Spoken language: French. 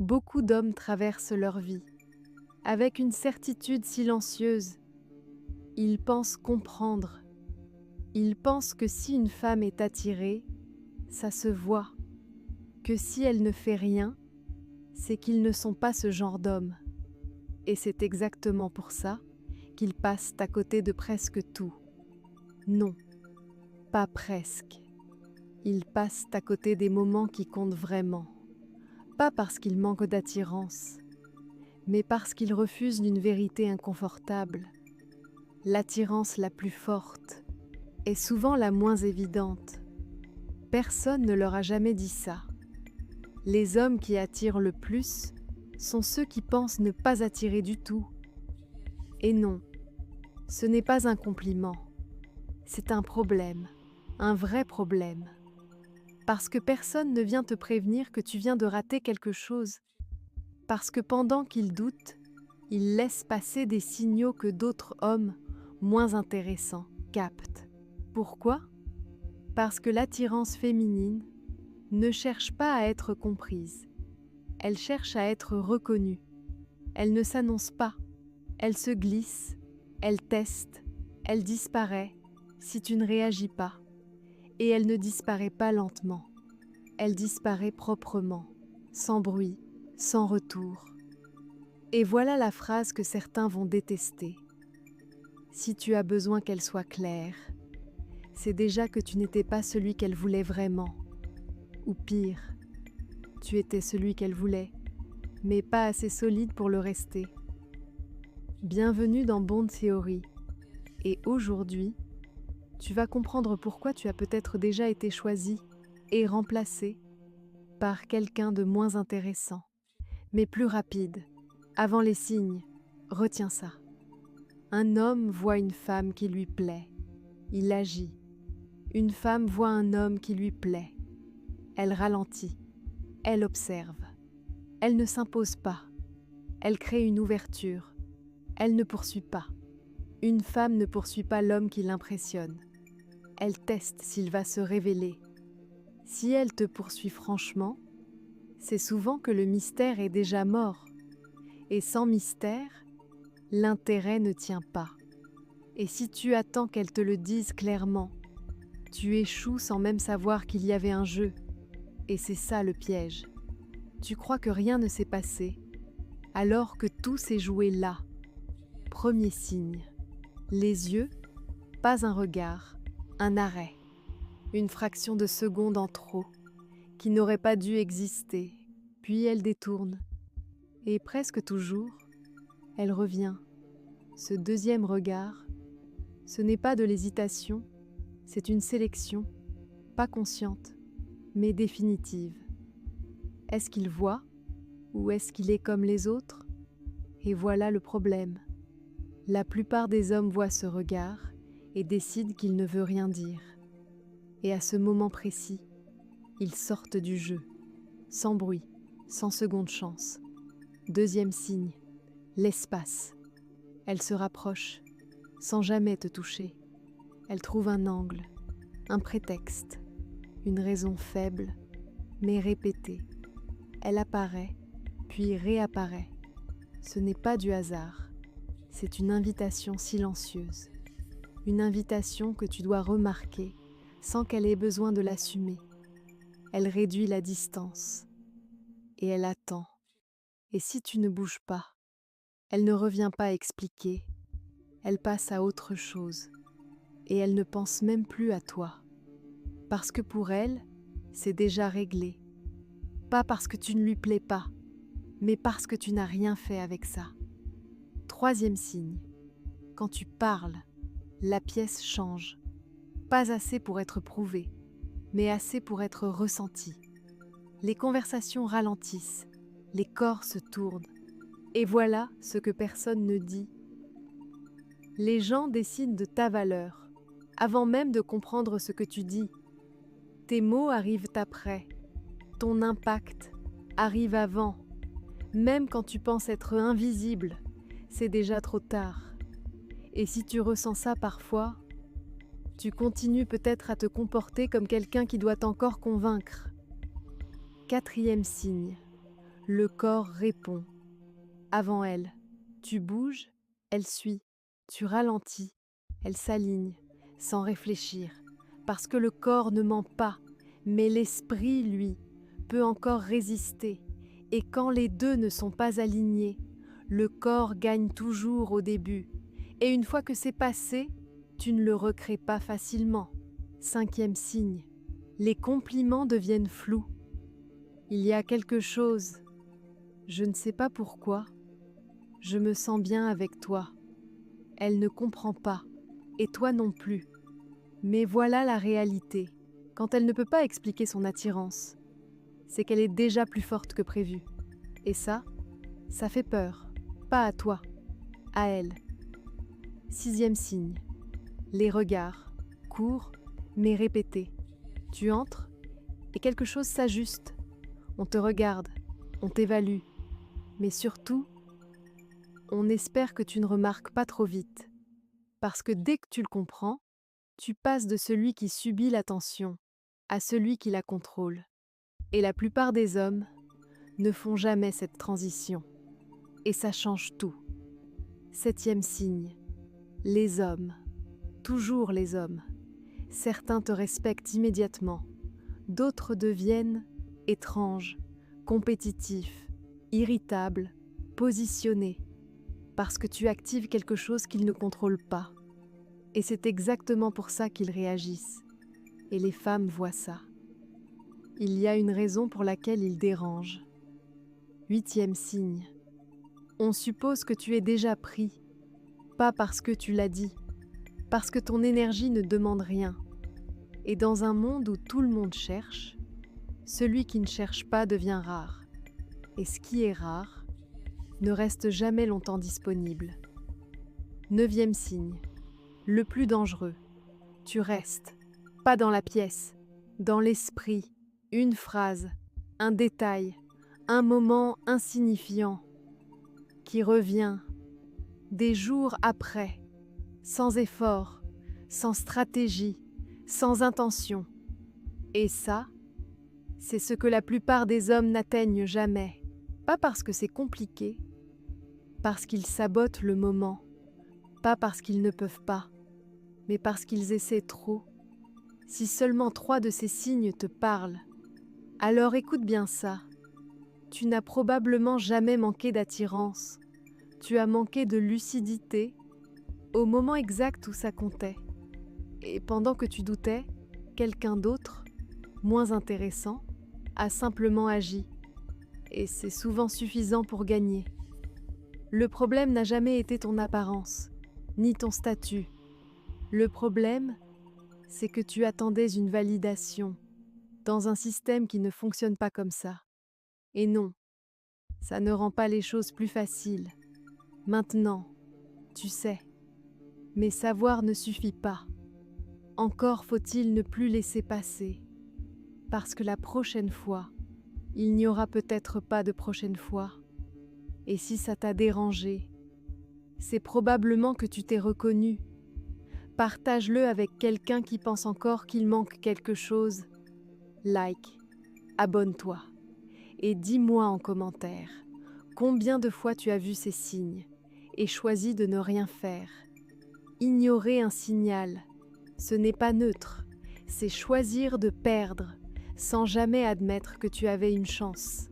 Beaucoup d'hommes traversent leur vie avec une certitude silencieuse. Ils pensent comprendre. Ils pensent que si une femme est attirée, ça se voit. Que si elle ne fait rien, c'est qu'ils ne sont pas ce genre d'hommes. Et c'est exactement pour ça qu'ils passent à côté de presque tout. Non, pas presque. Ils passent à côté des moments qui comptent vraiment. Pas parce qu'ils manquent d'attirance, mais parce qu'ils refusent une vérité inconfortable. L'attirance la plus forte est souvent la moins évidente. Personne ne leur a jamais dit ça. Les hommes qui attirent le plus sont ceux qui pensent ne pas attirer du tout. Et non, ce n'est pas un compliment. C'est un problème, un vrai problème. Parce que personne ne vient te prévenir que tu viens de rater quelque chose. Parce que pendant qu'ils doutent, ils laissent passer des signaux que d'autres hommes, moins intéressants, captent. Pourquoi ? Parce que l'attirance féminine ne cherche pas à être comprise. Elle cherche à être reconnue. Elle ne s'annonce pas. Elle se glisse, elle teste, elle disparaît si tu ne réagis pas. Et elle ne disparaît pas lentement. Elle disparaît proprement, sans bruit, sans retour. Et voilà la phrase que certains vont détester. Si tu as besoin qu'elle soit claire, c'est déjà que tu n'étais pas celui qu'elle voulait vraiment. Ou pire, tu étais celui qu'elle voulait, mais pas assez solide pour le rester. Bienvenue dans Bond Theory. Et aujourd'hui, tu vas comprendre pourquoi tu as peut-être déjà été choisi et remplacé par quelqu'un de moins intéressant, mais plus rapide. Avant les signes, retiens ça. Un homme voit une femme qui lui plaît. Il agit. Une femme voit un homme qui lui plaît. Elle ralentit. Elle observe. Elle ne s'impose pas. Elle crée une ouverture. Elle ne poursuit pas. Une femme ne poursuit pas l'homme qui l'impressionne. Elle teste s'il va se révéler. Si elle te poursuit franchement, c'est souvent que le mystère est déjà mort. Et sans mystère, l'intérêt ne tient pas. Et si tu attends qu'elle te le dise clairement, tu échoues sans même savoir qu'il y avait un jeu. Et c'est ça le piège. Tu crois que rien ne s'est passé, alors que tout s'est joué là. Premier signe. Les yeux, pas un regard, un arrêt. Une fraction de seconde en trop, qui n'aurait pas dû exister. Puis elle détourne. Et presque toujours, elle revient. Ce deuxième regard, ce n'est pas de l'hésitation, c'est une sélection, pas consciente, mais définitive. Est-ce qu'il voit ou est-ce qu'il est comme les autres ? Et voilà le problème. La plupart des hommes voient ce regard et décident qu'il ne veut rien dire. Et à ce moment précis, ils sortent du jeu, sans bruit, sans seconde chance. Deuxième signe, l'espace. Elle se rapproche, sans jamais te toucher. Elle trouve un angle, un prétexte, une raison faible, mais répétée. Elle apparaît, puis réapparaît. Ce n'est pas du hasard, c'est une invitation silencieuse. Une invitation que tu dois remarquer sans qu'elle ait besoin de l'assumer. Elle réduit la distance et elle attend. Et si tu ne bouges pas, elle ne revient pas expliquer, elle passe à autre chose et elle ne pense même plus à toi. Parce que pour elle, c'est déjà réglé. Pas parce que tu ne lui plais pas, mais parce que tu n'as rien fait avec ça. Troisième signe, quand tu parles, la pièce change. Pas assez pour être prouvée, mais assez pour être ressentie. Les conversations ralentissent, les corps se tournent. Et voilà ce que personne ne dit. Les gens décident de ta valeur, avant même de comprendre ce que tu dis. Tes mots arrivent après. Ton impact arrive avant. Même quand tu penses être invisible, c'est déjà trop tard. Et si tu ressens ça parfois, tu continues peut-être à te comporter comme quelqu'un qui doit encore convaincre. Quatrième signe, Le corps répond. Avant elle, tu bouges, elle suit. Tu ralentis, elle s'aligne, sans réfléchir. Parce que le corps ne ment pas, mais l'esprit, lui, peut encore résister. Et quand les deux ne sont pas alignés, le corps gagne toujours au début. Et une fois que c'est passé, tu ne le recrées pas facilement. 5e signe. Les compliments deviennent flous. Il y a quelque chose. Je ne sais pas pourquoi. Je me sens bien avec toi. Elle ne comprend pas, et toi non plus. Mais voilà la réalité. Quand elle ne peut pas expliquer son attirance, c'est qu'elle est déjà plus forte que prévu. Et ça fait peur. Pas à toi, à elle. 6e signe. Les regards, courts mais répétés. Tu entres et quelque chose s'ajuste. On te regarde, on t'évalue. Mais surtout, on espère que tu ne remarques pas trop vite. Parce que dès que tu le comprends, tu passes de celui qui subit l'attention à celui qui la contrôle. Et la plupart des hommes ne font jamais cette transition. Et ça change tout. 7e signe. Les hommes. Toujours les hommes. Certains te respectent immédiatement. D'autres deviennent étranges, compétitifs, irritables, positionnés. Parce que tu actives quelque chose qu'ils ne contrôlent pas. Et c'est exactement pour ça qu'ils réagissent. Et les femmes voient ça. Il y a une raison pour laquelle ils dérangent. 8e signe. On suppose que tu es déjà pris, pas parce que tu l'as dit, parce que ton énergie ne demande rien. Et dans un monde où tout le monde cherche, celui qui ne cherche pas devient rare. Et ce qui est rare ne reste jamais longtemps disponible. 9e signe. Le plus dangereux. Tu restes, pas dans la pièce, dans l'esprit, une phrase, un détail, un moment insignifiant qui revient des jours après, sans effort, sans stratégie, sans intention. Et ça, c'est ce que la plupart des hommes n'atteignent jamais. Pas parce que c'est compliqué, parce qu'ils sabotent le moment, pas parce qu'ils ne peuvent pas, mais parce qu'ils essaient trop. Si seulement 3 de ces signes te parlent, alors écoute bien ça. Tu n'as probablement jamais manqué d'attirance. Tu as manqué de lucidité au moment exact où ça comptait. Et pendant que tu doutais, quelqu'un d'autre, moins intéressant, a simplement agi. Et c'est souvent suffisant pour gagner. Le problème n'a jamais été ton apparence, ni ton statut. Le problème, c'est que tu attendais une validation dans un système qui ne fonctionne pas comme ça. Et non, ça ne rend pas les choses plus faciles. Maintenant, tu sais. Mais savoir ne suffit pas. Encore faut-il ne plus laisser passer. Parce que la prochaine fois, il n'y aura peut-être pas de prochaine fois. Et si ça t'a dérangé, c'est probablement que tu t'es reconnu. Partage-le avec quelqu'un qui pense encore qu'il manque quelque chose. Like, abonne-toi et dis-moi en commentaire combien de fois tu as vu ces signes et choisi de ne rien faire. Ignorer un signal, ce n'est pas neutre, c'est choisir de perdre sans jamais admettre que tu avais une chance.